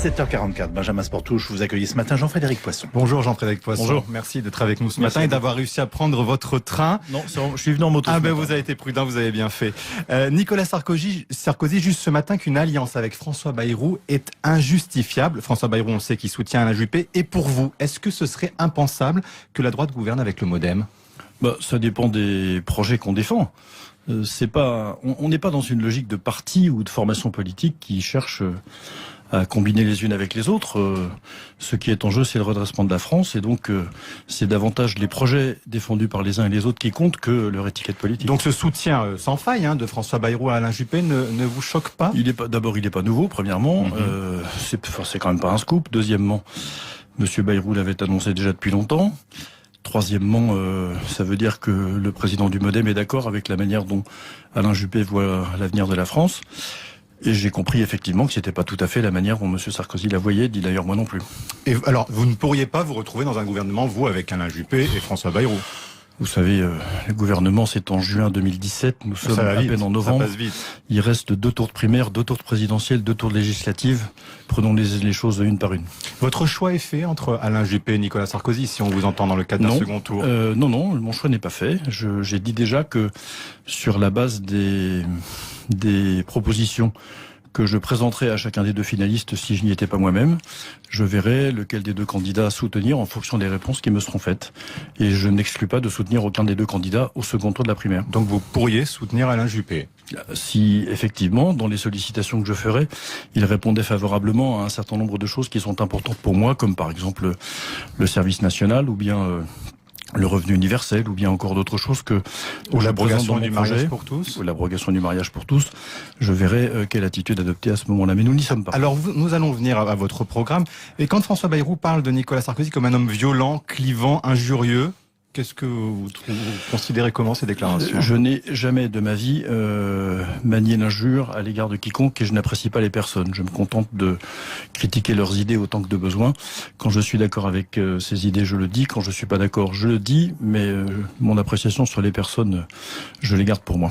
7h44, Benjamin Sportouche, vous accueillez ce matin Jean-Frédéric Poisson. Bonjour Jean-Frédéric Poisson. Bonjour. Merci d'être avec nous ce matin et d'avoir réussi à prendre votre train. Non, je suis venu en moto. Vous avez été prudent, vous avez bien fait. Nicolas Sarkozy, juste ce matin qu'une alliance avec François Bayrou est injustifiable. François Bayrou, on sait qu'il soutient Alain Juppé. Et pour vous, est-ce que ce serait impensable que la droite gouverne avec le MoDem ? Ça dépend des projets qu'on défend. On n'est pas dans une logique de parti ou de formation politique qui cherche à combiner les unes avec les autres. Ce qui est en jeu, c'est le redressement de la France, et donc c'est davantage les projets défendus par les uns et les autres qui comptent que leur étiquette politique. Donc ce soutien sans faille de François Bayrou à Alain Juppé ne vous choque pas ? D'abord, il n'est pas nouveau, premièrement. C'est quand même pas un scoop. Deuxièmement, Monsieur Bayrou l'avait annoncé déjà depuis longtemps. Troisièmement, ça veut dire que le président du MoDem est d'accord avec la manière dont Alain Juppé voit l'avenir de la France. Et j'ai compris effectivement que c'était pas tout à fait la manière dont M. Sarkozy la voyait, dit d'ailleurs moi non plus. Et alors, vous ne pourriez pas vous retrouver dans un gouvernement, vous, avec Alain Juppé et François Bayrou ? Vous savez, le gouvernement, c'est en juin 2017, nous sommes à peine en novembre. Ça passe vite. Il reste 2 tours de primaire, 2 tours de présidentielle, 2 tours de législative. Prenons les choses une par une. Votre choix est fait entre Alain Juppé et Nicolas Sarkozy, si on vous entend dans le cadre d'un second tour ? Non, mon choix n'est pas fait. J'ai dit déjà que sur la base des propositions que je présenterai à chacun des 2 finalistes si je n'y étais pas moi-même, je verrai lequel des 2 candidats soutenir en fonction des réponses qui me seront faites. Et je n'exclus pas de soutenir aucun des 2 candidats au second tour de la primaire. Donc vous pourriez soutenir Alain Juppé ? Si, effectivement, dans les sollicitations que je ferai, il répondait favorablement à un certain nombre de choses qui sont importantes pour moi, comme par exemple le service national, ou bien le revenu universel, ou bien encore d'autres choses ou l'abrogation du mariage pour tous. Ou l'abrogation du mariage pour tous. Je verrai quelle attitude adopter à ce moment-là. Mais nous n'y sommes pas. Alors, nous allons venir à votre programme. Et quand François Bayrou parle de Nicolas Sarkozy comme un homme violent, clivant, injurieux, qu'est-ce que vous considérez comment ces déclarations ? Je n'ai jamais de ma vie manié l'injure à l'égard de quiconque et je n'apprécie pas les personnes. Je me contente de critiquer leurs idées autant que de besoin. Quand je suis d'accord avec ces idées, je le dis. Quand je suis pas d'accord, je le dis. Mais mon appréciation sur les personnes, je les garde pour moi.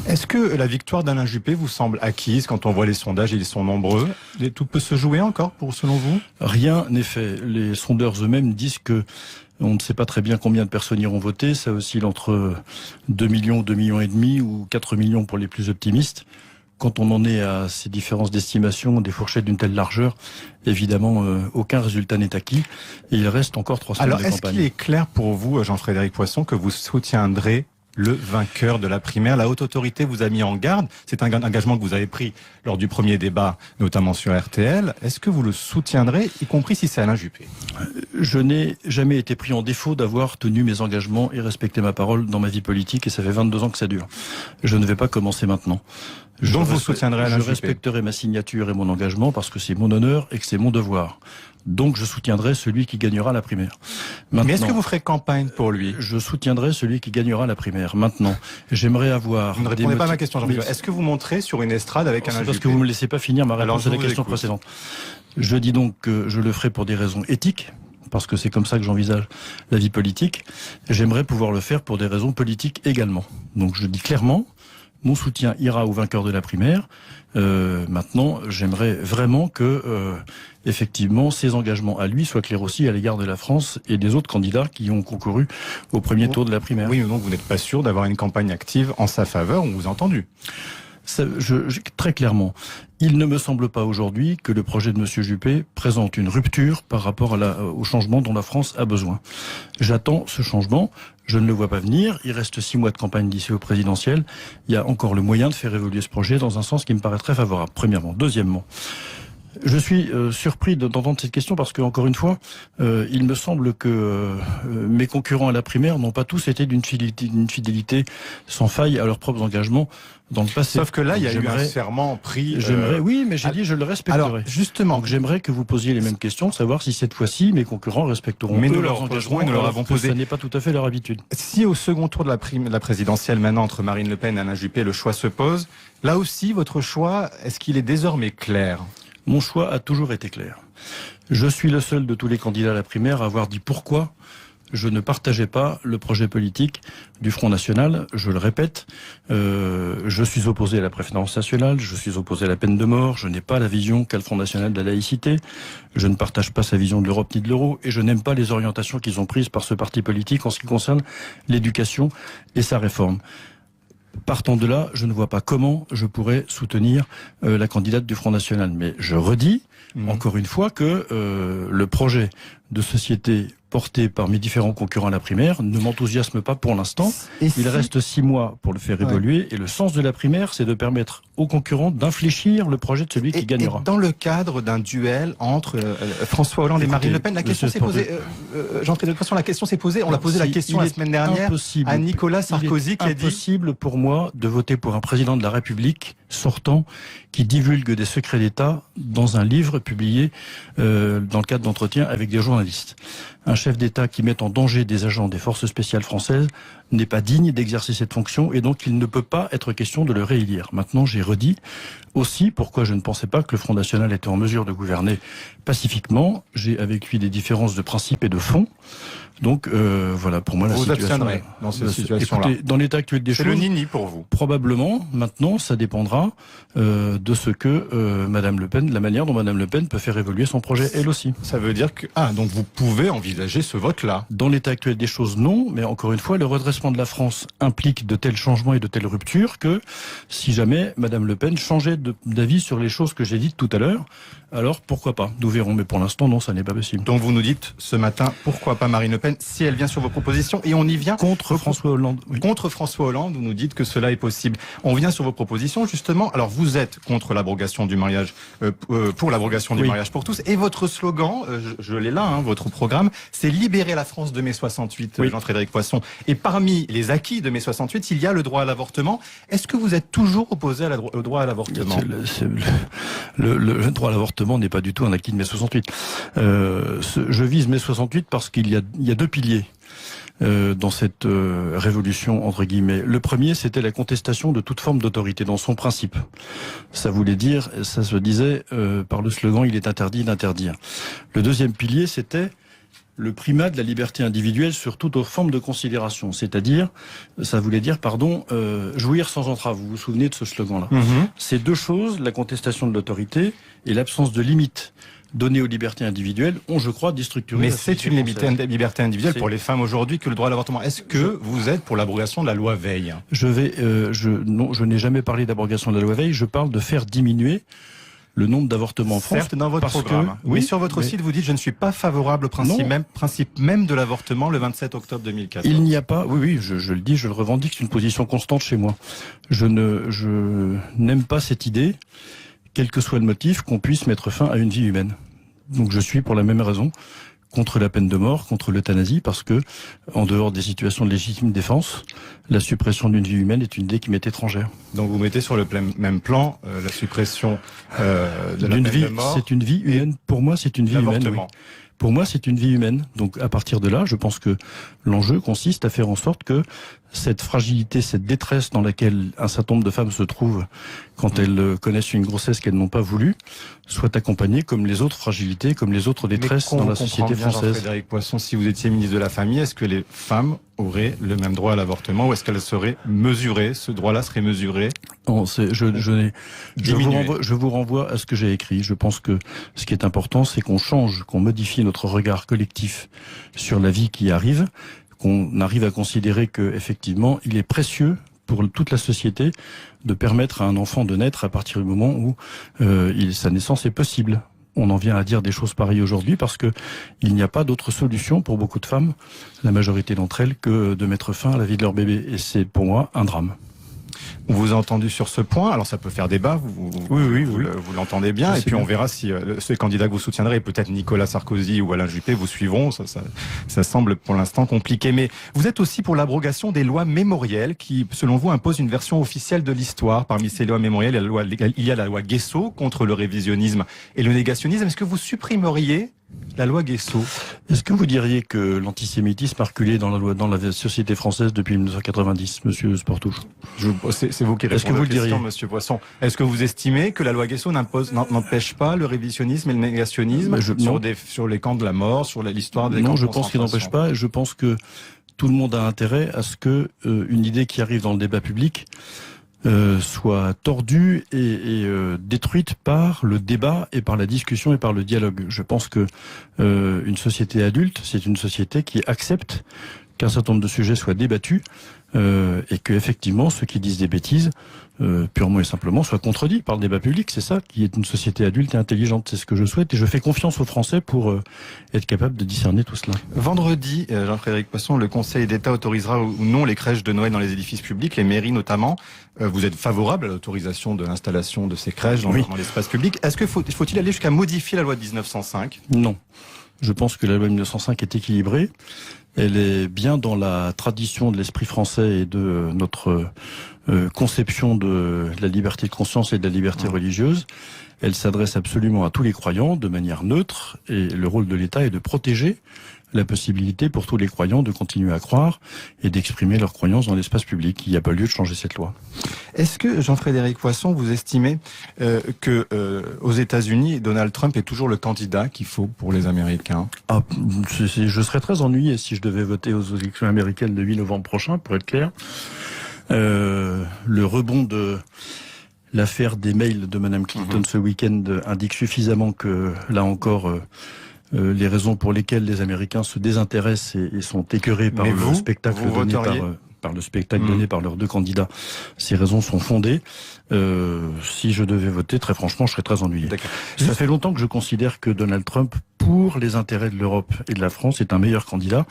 Est-ce que la victoire d'Alain Juppé vous semble acquise quand on voit les sondages et ils sont nombreux ? Tout peut se jouer encore, selon vous ? Rien n'est fait. Les sondeurs eux-mêmes disent que on ne sait pas très bien combien de personnes iront voter. Ça oscille entre 2 millions, 2 millions et demi ou 4 millions pour les plus optimistes. Quand on en est à ces différences d'estimation, des fourchettes d'une telle largeur, évidemment, aucun résultat n'est acquis. Et il reste encore 3 semaines de campagne. Alors, est-ce qu'il est clair pour vous, Jean-Frédéric Poisson, que vous soutiendrez le vainqueur de la primaire? La haute autorité vous a mis en garde. C'est un engagement que vous avez pris lors du premier débat, notamment sur RTL. Est-ce que vous le soutiendrez, y compris si c'est Alain Juppé? Je n'ai jamais été pris en défaut d'avoir tenu mes engagements et respecté ma parole dans ma vie politique, et ça fait 22 ans que ça dure. Je ne vais pas commencer maintenant. Donc vous soutiendrez Alain Juppé? Je respecterai ma signature et mon engagement parce que c'est mon honneur et que c'est mon devoir. Donc je soutiendrai celui qui gagnera la primaire. Maintenant, mais est-ce que vous ferez campagne pour lui? Je soutiendrai celui qui gagnera la primaire. Maintenant, j'aimerais avoir... Vous ne répondez pas à ma question, Jean-Philippe. Est-ce que vous montrez sur une estrade avec Alain Juppé? Parce que vous ne me laissez pas finir ma réponse à la question précédente. Je dis donc que je le ferai pour des raisons éthiques, parce que c'est comme ça que j'envisage la vie politique. J'aimerais pouvoir le faire pour des raisons politiques également. Donc je dis clairement, mon soutien ira au vainqueur de la primaire. Maintenant, j'aimerais vraiment que, effectivement, ses engagements à lui soient clairs aussi à l'égard de la France et des autres candidats qui ont concouru au premier tour de la primaire. Oui, donc vous n'êtes pas sûr d'avoir une campagne active en sa faveur, on vous a entendu. Très clairement, il ne me semble pas aujourd'hui que le projet de M. Juppé présente une rupture par rapport au changement dont la France a besoin. J'attends ce changement, je ne le vois pas venir, il reste 6 mois de campagne d'ici au présidentiel, il y a encore le moyen de faire évoluer ce projet dans un sens qui me paraît très favorable, premièrement. Deuxièmement, je suis surpris d'entendre cette question parce que, encore une fois, il me semble que mes concurrents à la primaire n'ont pas tous été d'une fidélité sans faille à leurs propres engagements dans le passé. Sauf que là, il y a eu un serment pris... Oui, mais j'ai dit je le respecterai. Alors, justement... Donc j'aimerais que vous posiez les mêmes questions, savoir si cette fois-ci, mes concurrents respecteront leurs engagements et nous leur avons posé. Ça n'est pas tout à fait leur habitude. Si au second tour de la présidentielle, maintenant, entre Marine Le Pen et Alain Juppé, le choix se pose, là aussi, votre choix, est-ce qu'il est désormais clair ? Mon choix a toujours été clair. Je suis le seul de tous les candidats à la primaire à avoir dit pourquoi je ne partageais pas le projet politique du Front National. Je le répète, je suis opposé à la préférence nationale, je suis opposé à la peine de mort, je n'ai pas la vision qu'a le Front National de la laïcité, je ne partage pas sa vision de l'Europe ni de l'euro, et je n'aime pas les orientations qu'ils ont prises par ce parti politique en ce qui concerne l'éducation et sa réforme. Partant de là, je ne vois pas comment je pourrais soutenir la candidate du Front National. Mais je redis, encore une fois, que le projet de société porté par mes différents concurrents à la primaire ne m'enthousiasme pas pour l'instant. Il reste 6 mois pour le faire évoluer. Et le sens de la primaire, c'est de permettre aux concurrents d'infléchir le projet de celui qui gagnera. Et dans le cadre d'un duel entre François Hollande et Marine Le Pen, la question s'est posée. Jean-Frédéric Poisson, la question s'est posée. On l'a posé la question la semaine dernière à Nicolas Sarkozy qui a dit... Il est impossible pour moi de voter pour un président de la République sortant qui divulgue des secrets d'État dans un livre publié dans le cadre d'entretiens avec des journalistes. Un chef d'État qui met en danger des agents des forces spéciales françaises n'est pas digne d'exercer cette fonction et donc il ne peut pas être question de le réélire. Maintenant, j'ai redit aussi pourquoi je ne pensais pas que le Front National était en mesure de gouverner pacifiquement. J'ai avec lui des différences de principe et de fond. Donc voilà, pour moi la situation... Vous abstiendrez dans cette situation-là. Écoutez, dans l'état actuel des choses... C'est le nini pour vous. Probablement. Maintenant, ça dépendra de ce que Madame Le Pen, la manière dont Madame Le Pen peut faire évoluer son projet, elle aussi. Ça veut dire que... Ah, donc vous pouvez envisager ce vote-là. Dans l'état actuel des choses, non. Mais encore une fois, le redressement de la France implique de tels changements et de telles ruptures que si jamais Madame Le Pen changeait d'avis sur les choses que j'ai dites tout à l'heure, alors pourquoi pas? Nous verrons. Mais pour l'instant, non, ça n'est pas possible. Donc vous nous dites ce matin, pourquoi pas Marine Le Pen, si elle vient sur vos propositions, et on y vient. Contre François Hollande. Oui. Contre François Hollande, vous nous dites que cela est possible. On vient sur vos propositions, justement. Alors vous êtes contre l'abrogation du mariage, pour l'abrogation du mariage pour tous, et votre slogan, je l'ai là, hein, votre programme, c'est libérer la France de mai 68, Jean-Frédéric Poisson. Et parmi les acquis de mai 68, il y a le droit à l'avortement. Est-ce que vous êtes toujours opposé au droit à l'avortement? Le droit à l'avortement n'est pas du tout un acquis de mai 68. Je vise mai 68 parce qu'il y a 2 piliers dans cette révolution, entre guillemets. Le premier, c'était la contestation de toute forme d'autorité dans son principe. Ça voulait dire, ça se disait par le slogan « il est interdit d'interdire ». Le deuxième pilier, c'était le primat de la liberté individuelle sur toute autre forme de considération. C'est-à-dire, ça voulait dire, jouir sans entrave. Vous vous souvenez de ce slogan-là? Ces 2 choses, la contestation de l'autorité et l'absence de limite données aux libertés individuelles, ont, je crois, déstructuré. Mais c'est une liberté individuelle pour les femmes aujourd'hui que le droit à l'avortement. Est-ce que vous êtes pour l'abrogation de la loi Veil? Non, je n'ai jamais parlé d'abrogation de la loi Veil. Je parle de faire diminuer le nombre d'avortements en France. Certes, dans votre programme. Oui, sur votre site, vous dites « Je ne suis pas favorable au principe même de l'avortement le 27 octobre 2014 ». Il n'y a pas... Oui, je le dis, je le revendique, c'est une position constante chez moi. Je n'aime pas cette idée, quel que soit le motif, qu'on puisse mettre fin à une vie humaine. Donc je suis, pour la même raison, contre la peine de mort, contre l'euthanasie, parce que, en dehors des situations de légitime défense, la suppression d'une vie humaine est une idée qui m'est étrangère. Donc vous mettez sur le même plan la suppression de la peine de mort. C'est une vie humaine. Pour moi, c'est une vie humaine. Oui. Pour moi, c'est une vie humaine. Donc, à partir de là, je pense que l'enjeu consiste à faire en sorte que cette fragilité, cette détresse dans laquelle un certain nombre de femmes se trouvent quand elles connaissent une grossesse qu'elles n'ont pas voulu, soit accompagnée comme les autres fragilités, comme les autres détresses dans la société française. Jean-Frédéric Poisson, si vous étiez ministre de la Famille, est-ce que les femmes auraient le même droit à l'avortement ou est-ce qu'elles seraient mesurées? Ce droit-là serait mesuré? Non, je vous renvoie à ce que j'ai écrit. Je pense que ce qui est important, c'est qu'on change, qu'on modifie notre regard collectif sur la vie qui arrive, qu'on arrive à considérer que effectivement, il est précieux pour toute la société de permettre à un enfant de naître à partir du moment où sa naissance est possible. On en vient à dire des choses pareilles aujourd'hui parce que il n'y a pas d'autre solution pour beaucoup de femmes, la majorité d'entre elles, que de mettre fin à la vie de leur bébé. Et c'est pour moi un drame. On vous a entendu sur ce point, alors ça peut faire débat, vous l'entendez bien, et puis on verra si ces candidats que vous soutiendrez, peut-être Nicolas Sarkozy ou Alain Juppé, vous suivront, ça semble pour l'instant compliqué. Mais vous êtes aussi pour l'abrogation des lois mémorielles qui, selon vous, imposent une version officielle de l'histoire. Parmi ces lois mémorielles, il y a la loi Guessot contre le révisionnisme et le négationnisme. Est-ce que vous supprimeriez la loi Guessot? Est-ce que vous diriez que l'antisémitisme a reculé dans la société française depuis 1990, monsieur Sportouche? C'est C'est vous qui Est-ce que répondez vous aux le diriez questions, Monsieur Poisson. Est-ce que vous estimez que la loi Guesso n'empêche pas le révisionnisme et le négationnisme sur les camps de la mort, sur l'histoire des camps de Non, je pense qu'il n'empêche pas. Je pense que tout le monde a intérêt à ce que une idée qui arrive dans le débat public soit tordue et détruite par le débat et par la discussion et par le dialogue. Je pense que une société adulte, c'est une société qui accepte qu'un certain nombre de sujets soient débattus et que effectivement ceux qui disent des bêtises purement et simplement soient contredits par le débat public. C'est ça qui est une société adulte et intelligente. C'est ce que je souhaite et je fais confiance aux Français pour être capable de discerner tout cela. Vendredi, Jean-Frédéric Poisson, le Conseil d'État autorisera ou non les crèches de Noël dans les édifices publics, les mairies notamment. Vous êtes favorable à l'autorisation de l'installation de ces crèches dans l'espace public. Est-ce que faut-il aller jusqu'à modifier la loi de 1905 ? Non. Je pense que la loi de 1905 est équilibrée. Elle est bien dans la tradition de l'esprit français et de notre conception de la liberté de conscience et de la liberté religieuse. Elle s'adresse absolument à tous les croyants de manière neutre et le rôle de l'État est de protéger la possibilité pour tous les croyants de continuer à croire et d'exprimer leur croyance dans l'espace public. Il n'y a pas lieu de changer cette loi. Est-ce que, Jean-Frédéric Poisson, vous estimez que aux États-Unis, Donald Trump est toujours le candidat qu'il faut pour les Américains ? Je serais très ennuyé si je devais voter aux élections américaines le 8 novembre prochain, pour être clair. Le rebond de l'affaire des mails de Mme Clinton ce week-end indique suffisamment que, là encore, les raisons pour lesquelles les Américains se désintéressent et sont écœurés par le spectacle donné par le spectacle donné par leurs deux candidats, ces raisons sont fondées. Si je devais voter, très franchement, je serais très ennuyé. Ça fait longtemps que je considère que Donald Trump, pour les intérêts de l'Europe et de la France, est un meilleur candidat.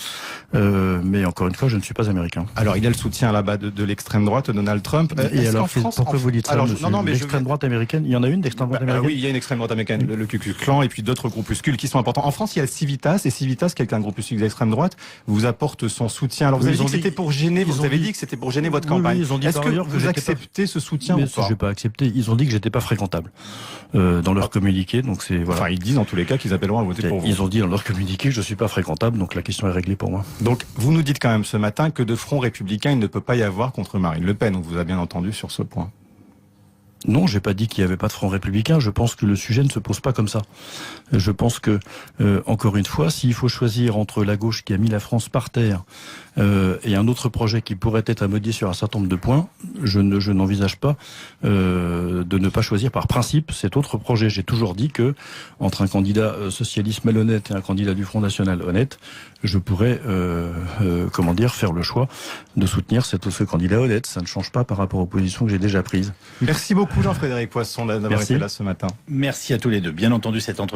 Mais encore une fois, je ne suis pas américain. Alors, il a le soutien là-bas de l'extrême droite, Donald Trump. Et alors, pourquoi vous dites ça, monsieur ? L'extrême droite américaine, il y en a une d'extrême droite américaine ? Oui, il y a une extrême droite américaine, le Ku Klux Klan, et puis d'autres groupuscules qui sont importants. En France, il y a Civitas, et Civitas, qui est un groupuscule d'extrême droite, vous apporte son soutien. Alors, vous avez dit que c'était pour gêner, vous avez dit que c'était pour gêner votre campagne. Est-ce que vous acceptez ce soutien ou pas ? Je n'ai pas accepté. Ils ont dit que j'étais pas fréquentable dans leur communiqué, donc c'est voilà. Enfin, ils disent en tous les cas qu'ils appelleront à voter pour vous. Ils ont dit dans leur communiqué que je suis pas fréquentable, donc la question est réglée pour moi. Donc, vous nous dites quand même ce matin que de front républicain, il ne peut pas y avoir contre Marine Le Pen. On vous a bien entendu sur ce point. Non, j'ai pas dit qu'il n'y avait pas de front républicain. Je pense que le sujet ne se pose pas comme ça. Je pense que, encore une fois, s'il faut choisir entre la gauche qui a mis la France par terre et un autre projet qui pourrait être à modifier sur un certain nombre de points, je n'envisage pas de ne pas choisir par principe cet autre projet. J'ai toujours dit que entre un candidat socialiste malhonnête et un candidat du Front National honnête, je pourrais, faire le choix de soutenir ce candidat honnête. Ça ne change pas par rapport aux positions que j'ai déjà prises. Merci beaucoup Jean-Frédéric Poisson d'avoir été là ce matin. Merci à tous les deux. Bien entendu, cet entretien